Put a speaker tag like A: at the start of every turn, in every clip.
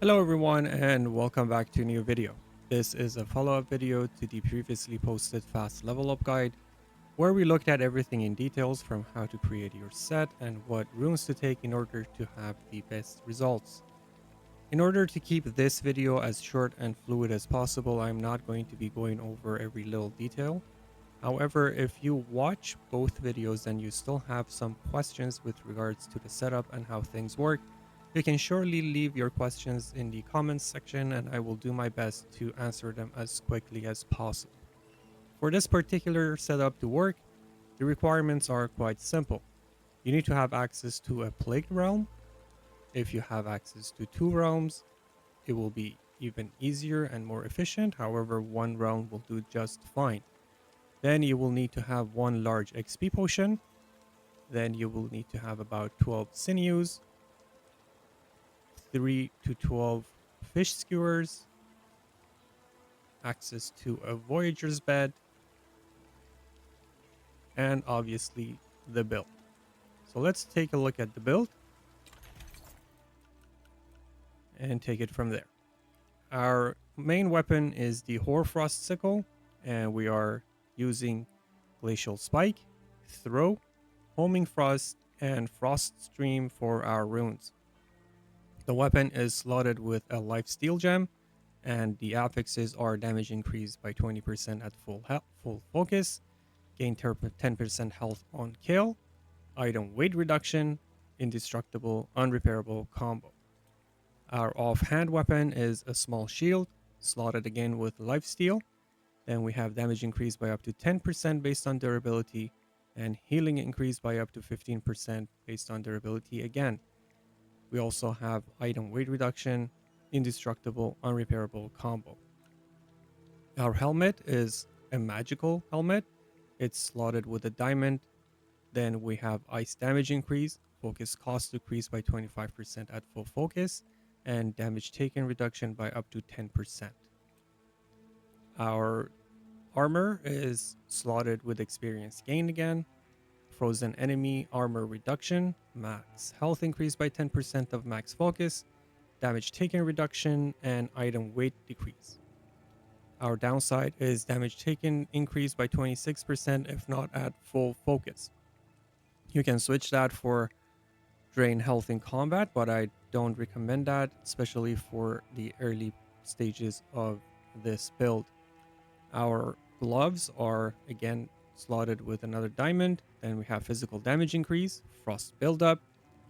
A: Hello everyone and welcome back to a new video. This is a follow-up video to the previously posted fast level up guide where we looked at everything in details from how to create your set and what runes to take in order to have the best results. In order to keep this video as short and fluid as possible, I'm not going to be going over every little detail. However, if you watch both videos and you still have some questions with regards to the setup and how things work, you can surely leave your questions in the comments section and I will do my best to answer them as quickly as possible. For this particular setup to work, the requirements are quite simple. You need to have access to a plagued realm. If you have access to two realms, it will be even easier and more efficient. However, one realm will do just fine. Then you will need to have one large XP potion. Then you will need to have about 12 sinews, 3 to 12 fish skewers, access to a voyager's bed, and obviously the build. So let's take a look at the build and take it from there. Our main weapon is the Hoarfrost Sickle, and we are using Glacial Spike, Throw, Homing Frost, and Frost Stream for our runes. The weapon is slotted with a life steal gem, and the affixes are damage increased by 20% at full focus, gain 10% health on kill, item weight reduction, indestructible, unrepairable combo. Our offhand weapon is a small shield, slotted again with life steal. Then we have damage increased by up to 10% based on durability, and healing increased by up to 15% based on durability again. We also have item weight reduction, indestructible, unrepairable combo. Our helmet is a magical helmet. It's slotted with a diamond. Then we have ice damage increase, focus cost decreased by 25% at full focus, and damage taken reduction by up to 10%. Our armor is slotted with experience gain again, frozen enemy armor reduction, max health increase by 10% of max focus, damage taken reduction, and item weight decrease. Our downside is damage taken increase by 26% if not at full focus. You can switch that for drain health in combat, but I don't recommend that, especially for the early stages of this build. Our gloves are again slotted with another diamond. Then we have physical damage increase, frost buildup,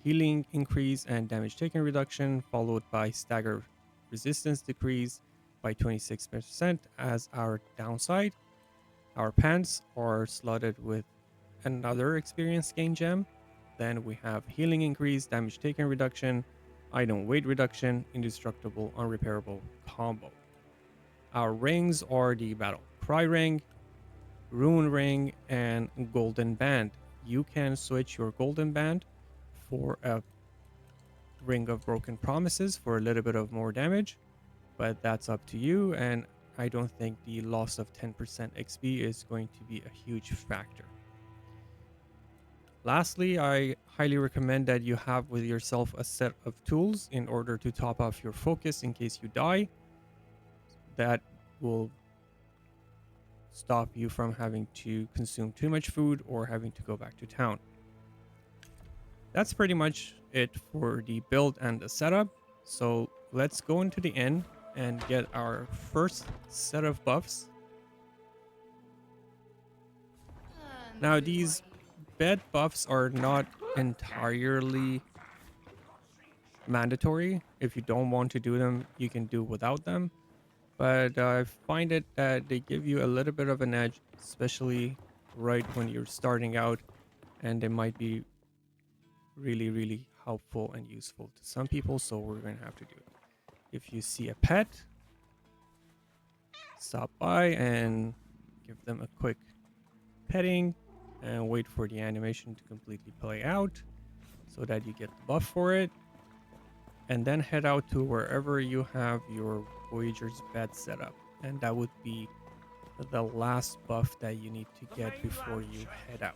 A: healing increase, and damage taken reduction, followed by stagger resistance decrease by 26% as our downside. Our pants are slotted with another experience gain gem. Then we have healing increase, damage taken reduction, item weight reduction, indestructible, unrepairable combo. Our rings are the Battle Cry ring, Rune ring, and Golden band. You can switch your Golden band for a Ring of Broken Promises for a little bit of more damage, but that's up to you, and I don't think the loss of 10% XP is going to be a huge factor. Lastly, I highly recommend that you have with yourself a set of tools in order to top off your focus in case you die. That will stop you from having to consume too much food or having to go back to town. That's pretty much it for the build and the setup. So let's go into the inn and get our first set of buffs. Now, these bed buffs are not entirely mandatory. If you don't want to do them, you can do without them. But I find it that they give you a little bit of an edge, especially right when you're starting out, and they might be really, really helpful and useful to some people. So we're going to have to do it. If you see a pet, stop by and give them a quick petting and wait for the animation to completely play out so that you get the buff for it, and then head out to wherever you have your Voyager's bed set up, and that would be the last buff that you need to get before you head out.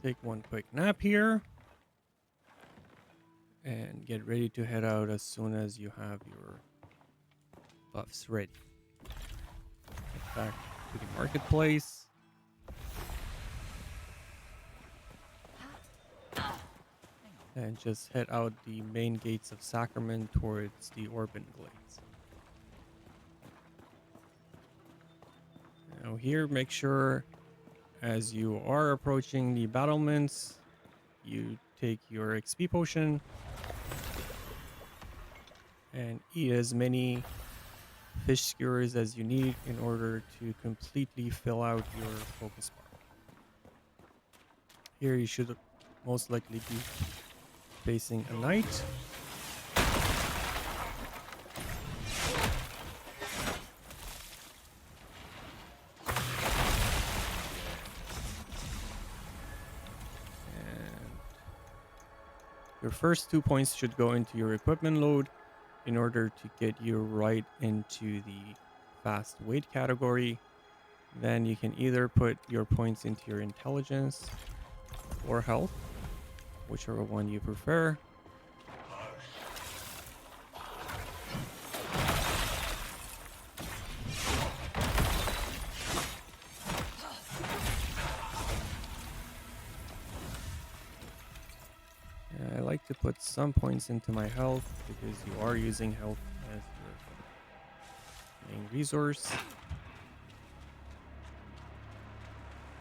A: take one quick nap here and get ready to head out as soon as you have your buffs ready. Get back to the marketplace. And just head out the main gates of Sacrament towards the Orban Glades. Now here, make sure as you are approaching the battlements, you take your XP potion and eat as many fish skewers as you need in order to completely fill out your focus bar. Here you should most likely be facing a knight. Your first 2 points should go into your equipment load in order to get you right into the fast weight category. Then you can either put your points into your intelligence or health, whichever one you prefer. I like to put some points into my health because you are using health as your main resource.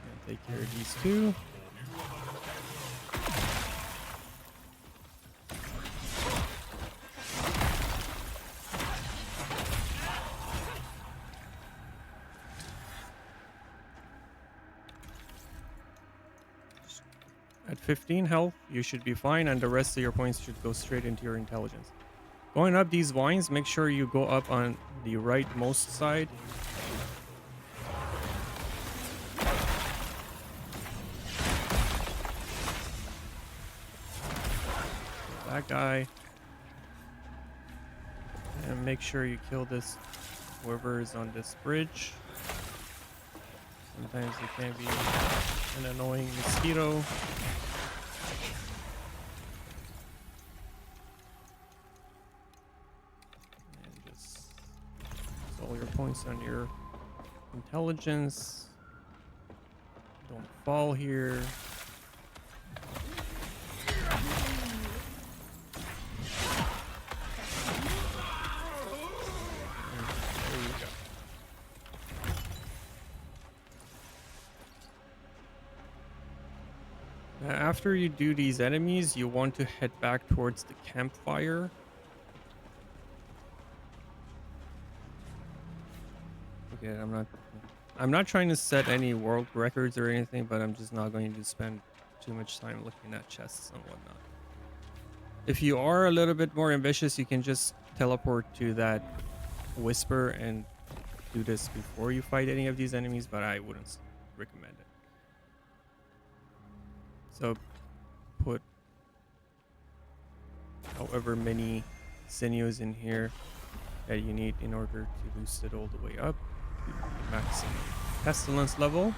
A: And take care of these two. At 15 health, you should be fine, and the rest of your points should go straight into your intelligence. Going up these vines, make sure you go up on the rightmost side. That guy. And make sure you kill this, whoever is on this bridge. Sometimes it can be an annoying mosquito. And just use all your points on your intelligence. Don't fall here. After you do these enemies, you want to head back towards the campfire. Okay, I'm not trying to set any world records or anything, but I'm just not going to spend too much time looking at chests and whatnot. If you are a little bit more ambitious, you can just teleport to that whisper and do this before you fight any of these enemies, but I wouldn't recommend it. So put however many sinews in here that you need in order to boost it all the way up to the maximum pestilence level.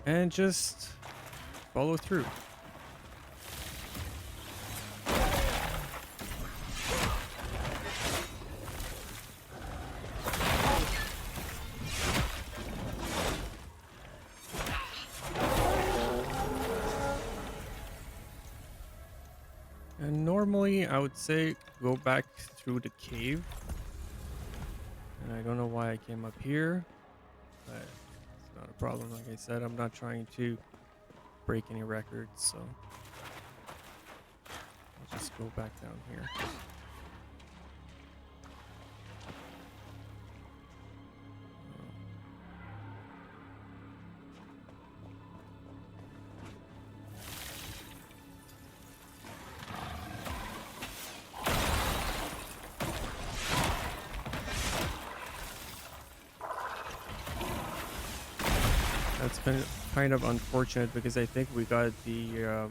A: And just follow through. And normally I would say go back through the cave. And I don't know why I came up here, but it's not a problem. Like I said, I'm not trying to break any records, so I'll just go back down here. That's kind of unfortunate because I think we got the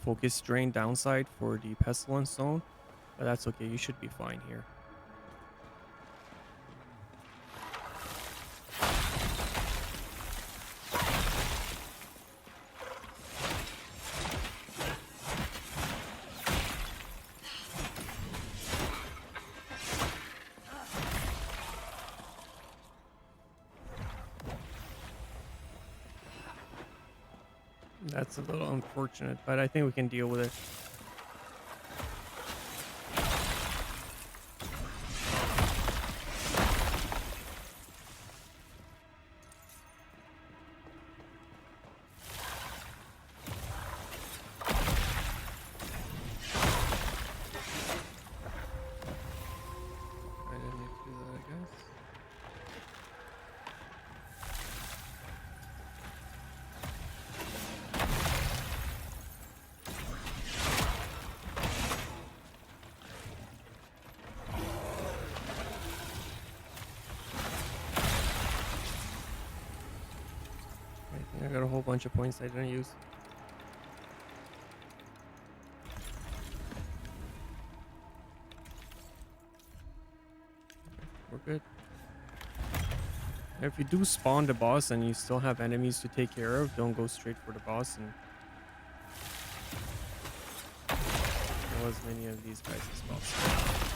A: focus drain downside for the pestilence zone, but that's okay. You should be fine here. That's a little unfortunate, but I think we can deal with it. I didn't need to do that, I guess. I think I got a whole bunch of points I didn't use. We're good. If you do spawn the boss and you still have enemies to take care of, don't go straight for the boss and kill as many of these guys as possible.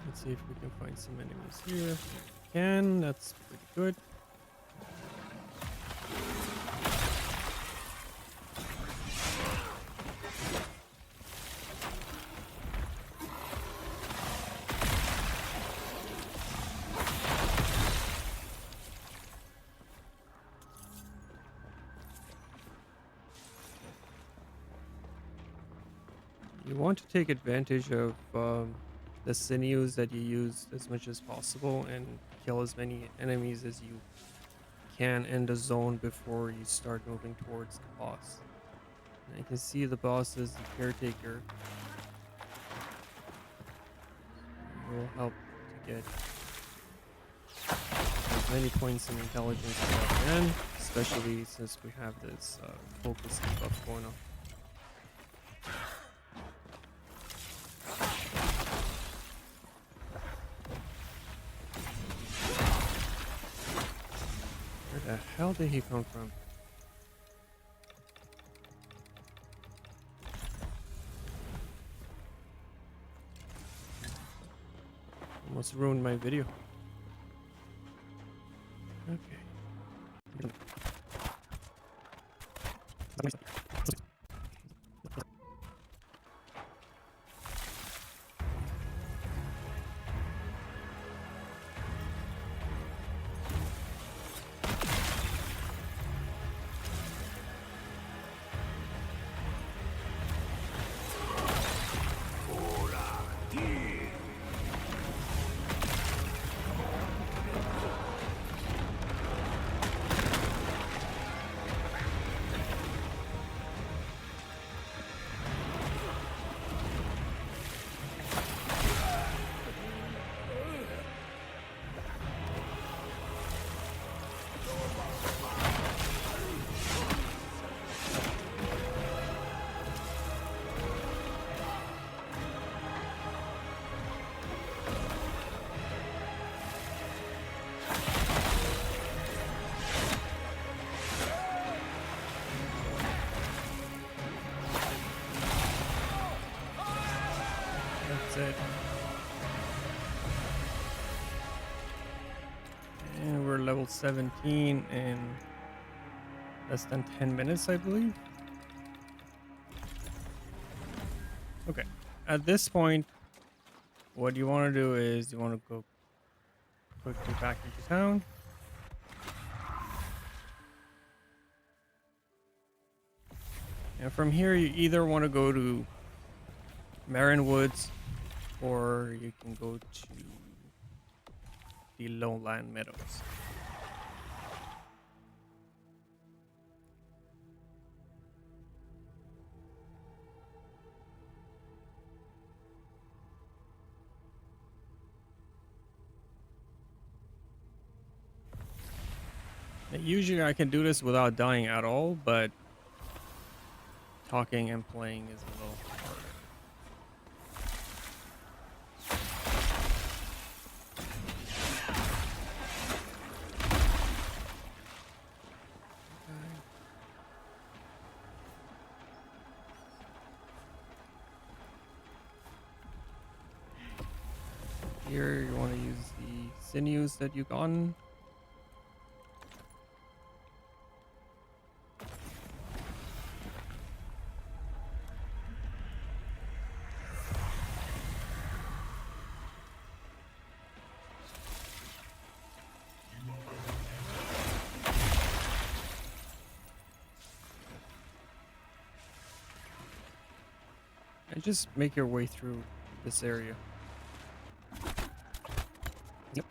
A: Let's see if we can find some enemies here. If we can, that's pretty good. You want to take advantage of the sinews that you use as much as possible and kill as many enemies as you can in the zone before you start moving towards the boss. And you can see the boss is the caretaker. It will help to get as many points in intelligence as I can, especially since we have this focus buff going on. Where the hell did he come from? Almost ruined my video. Okay. That's it. And we're level 17 in less than 10 minutes, I believe. Okay. At this point, what you want to do is you want to go quickly back into town. And from here, you either want to go to Marin Woods or you can go to the Lowland Meadows. Usually I can do this without dying at all, but talking and playing is a little harder. Here you want to use the sinews that you gotten. And just make your way through this area. Yep.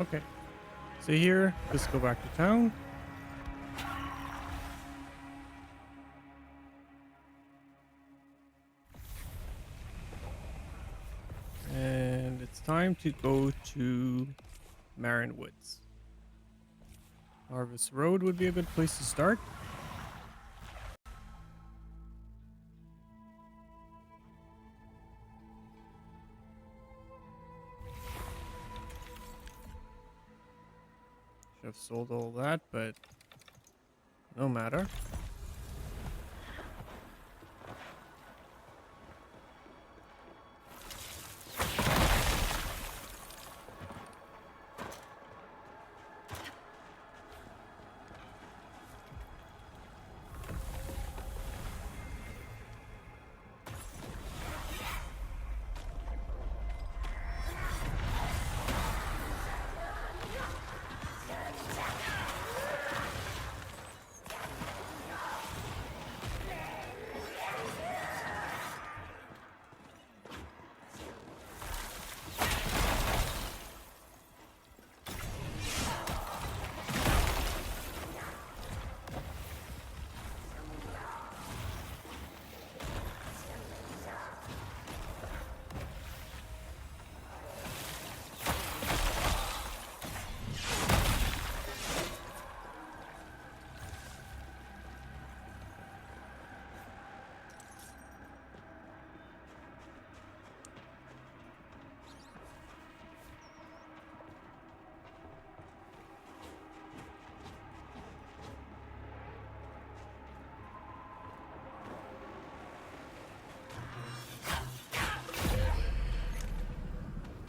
A: Okay. So here, let's go back to town. And it's time to go to Marin Woods. Harvest Road would be a good place to start. Should have sold all that, but no matter.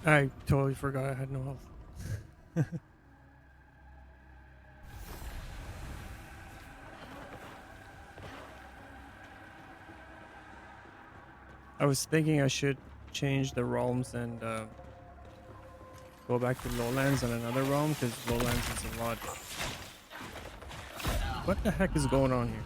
A: I totally forgot I had no health. I was thinking I should change the realms and go back to Lowlands and another realm, because Lowlands is a lot. What the heck is going on here?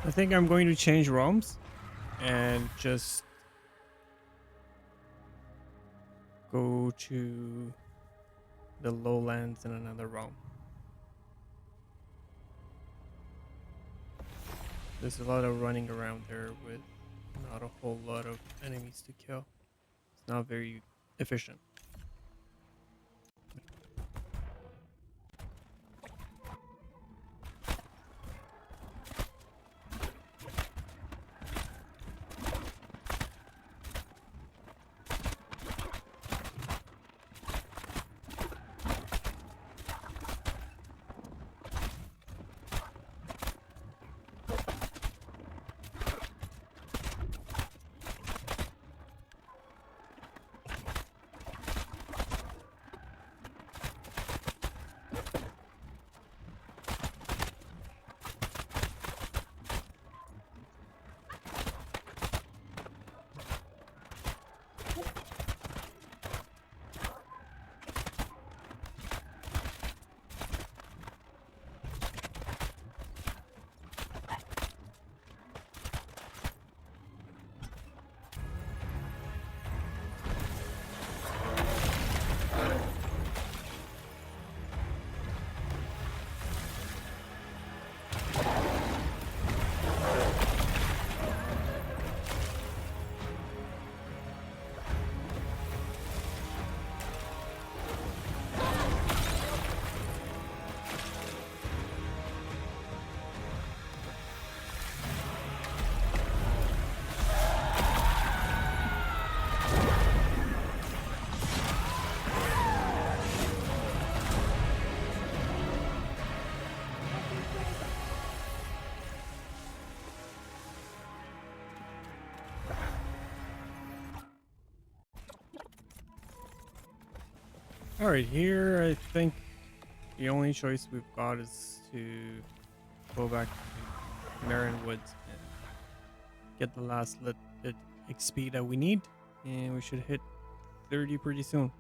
A: I think I'm going to change realms and just go to the lowlands in another realm. There's a lot of running around there with not a whole lot of enemies to kill. It's not very efficient. All right, here I think the only choice we've got is to go back to Marin Woods and get the last bit XP that we need, and we should hit 30 pretty soon.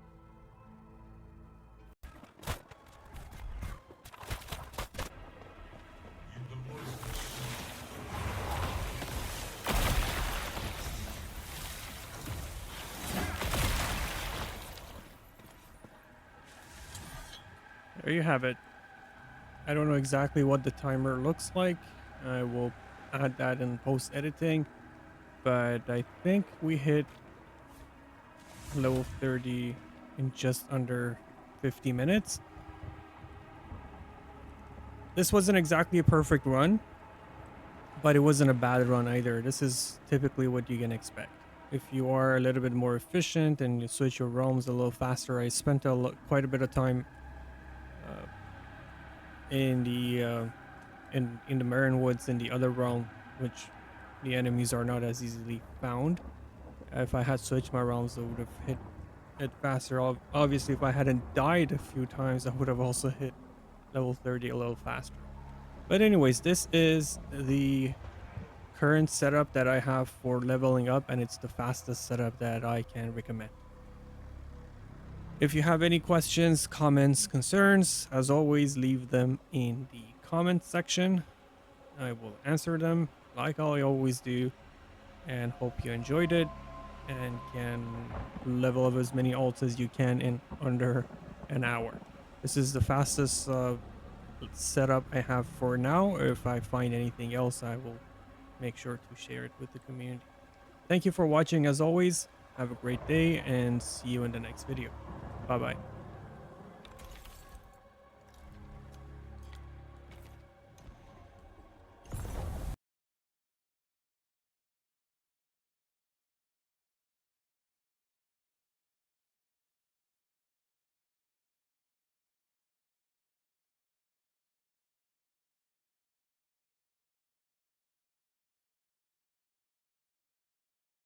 A: There you have it. I don't know exactly what the timer looks like. I will add that in post editing, but I think we hit level 30 in just under 50 minutes. This wasn't exactly a perfect run, but it wasn't a bad run either. This is typically what you can expect. If you are a little bit more efficient and you switch your realms a little faster, I spent quite a bit of time uh, in the Marin Woods in the other realm, which the enemies are not as easily found. If I had switched my realms, I would have hit it faster. Obviously, if I hadn't died a few times, I would have also hit level 30 a little faster. But anyways, this is the current setup that I have for leveling up, and it's the fastest setup that I can recommend. If you have any questions, comments, concerns, as always, leave them in the comment section. I will answer them like I always do, and hope you enjoyed it and can level up as many alts as you can in under an hour. This is the fastest setup I have for now. If I find anything else, I will make sure to share it with the community. Thank you for watching as always. Have a great day and see you in the next video. Bye bye.